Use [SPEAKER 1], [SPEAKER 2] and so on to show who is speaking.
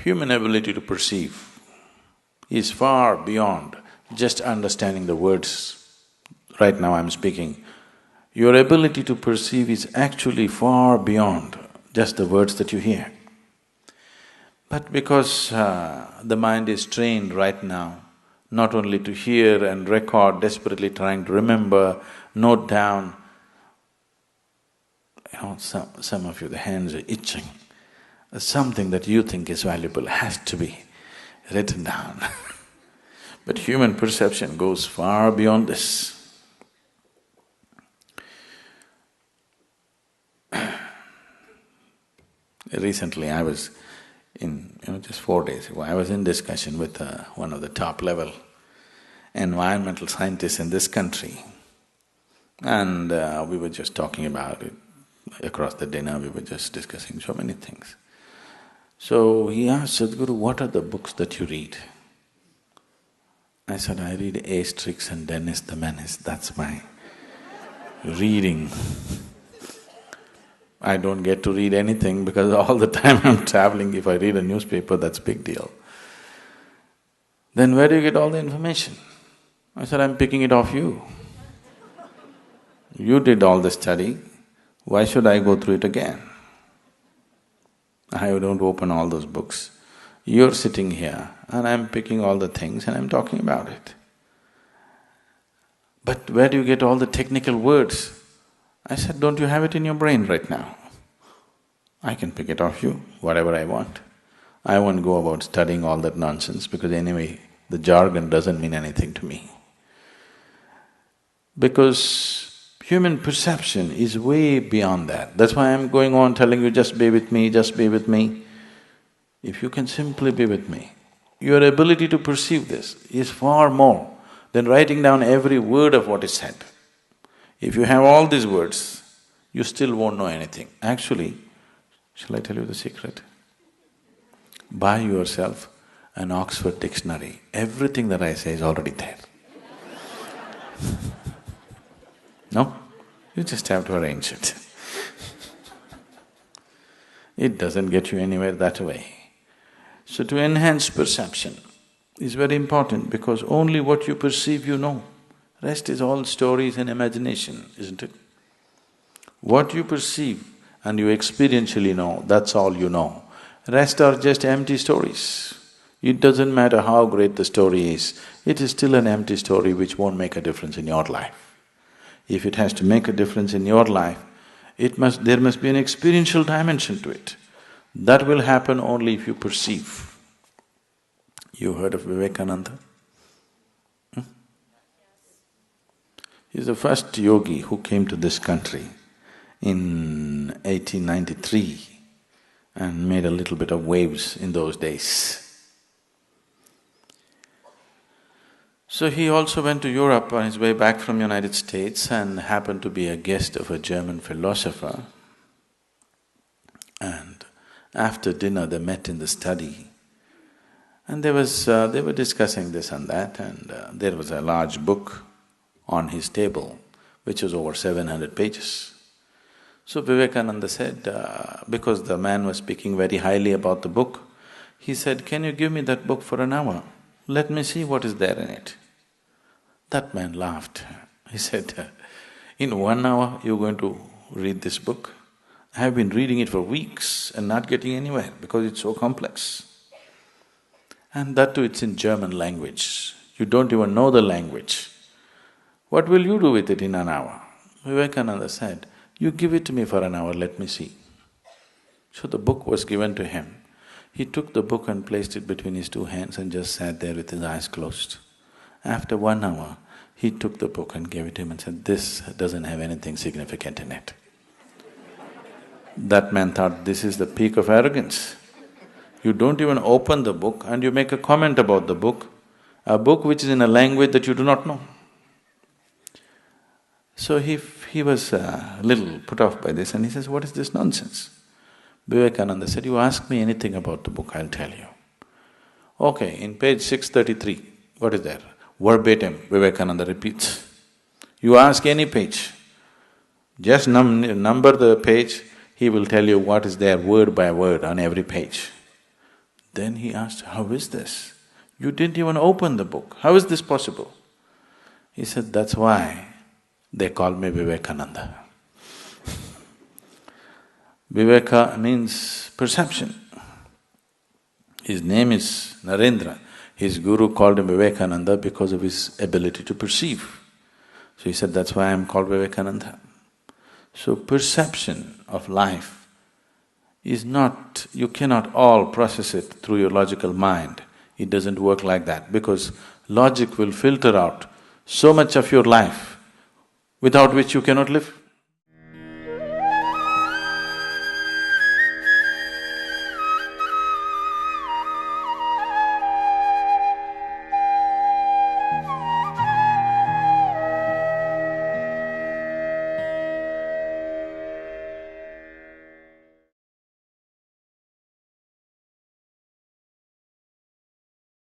[SPEAKER 1] Human ability to perceive is far beyond just understanding the words. Right now I'm speaking. Your ability to perceive is actually far beyond just the words that you hear. But because the mind is trained right now, not only to hear and record, desperately trying to remember, note down, some of you, the hands are itching. Something that you think is valuable has to be written down. But human perception goes far beyond this. Recently I was just 4 days ago, I was in discussion with one of the top-level environmental scientists in this country, and we were just talking about it. Across the dinner, we were just discussing so many things. So he asked, Sadhguru, what are the books that you read? I said, I read Asterix and Dennis the Menace, that's my reading. I don't get to read anything because all the time I'm traveling, if I read a newspaper, that's a big deal. Then where do you get all the information? I said, I'm picking it off you. You did all the study, why should I go through it again? I don't open all those books. You're sitting here and I'm picking all the things and I'm talking about it. But where do you get all the technical words? I said, don't you have it in your brain right now? I can pick it off you, whatever I want. I won't go about studying all that nonsense because anyway, the jargon doesn't mean anything to me. Because human perception is way beyond that. That's why I'm going on telling you, just be with me, just be with me. If you can simply be with me, your ability to perceive this is far more than writing down every word of what is said. If you have all these words, you still won't know anything. Actually, shall I tell you the secret? Buy yourself an Oxford dictionary. Everything that I say is already there. No? You just have to arrange it. It doesn't get you anywhere that way. So to enhance perception is very important because only what you perceive you know. Rest is all stories and imagination, isn't it? What you perceive and you experientially know, that's all you know. Rest are just empty stories. It doesn't matter how great the story is, it is still an empty story which won't make a difference in your life. If it has to make a difference in your life, there must be an experiential dimension to it. That will happen only if you perceive. You heard of Vivekananda? He's the first yogi who came to this country in 1893 and made a little bit of waves in those days. So he also went to Europe on his way back from United States and happened to be a guest of a German philosopher. And after dinner they met in the study and they were discussing this and that, and there was a large book on his table, which was over 700 pages. So Vivekananda said, because the man was speaking very highly about the book, he said, can you give me that book for an hour? Let me see what is there in it. That man laughed. He said, in 1 hour you're going to read this book? I have been reading it for weeks and not getting anywhere because it's so complex. And that too, it's in German language. You don't even know the language. What will you do with it in an hour? Vivekananda said, you give it to me for an hour, let me see. So the book was given to him. He took the book and placed it between his two hands and just sat there with his eyes closed. After 1 hour, he took the book and gave it to him and said, this doesn't have anything significant in it. That man thought, this is the peak of arrogance. You don't even open the book and you make a comment about the book, a book which is in a language that you do not know. So he was a little put off by this and he says, what is this nonsense? Vivekananda said, you ask me anything about the book, I'll tell you. Okay, in page 633, what is there? Verbatim, Vivekananda repeats. You ask any page, just number the page, he will tell you what is there word by word on every page. Then he asked, how is this? You didn't even open the book, how is this possible? He said, that's why they call me Vivekananda. Viveka means perception. His name is Narendra. His guru called him Vivekananda because of his ability to perceive. So he said, that's why I'm called Vivekananda. So perception of life is not… you cannot all process it through your logical mind. It doesn't work like that because logic will filter out so much of your life without which you cannot live.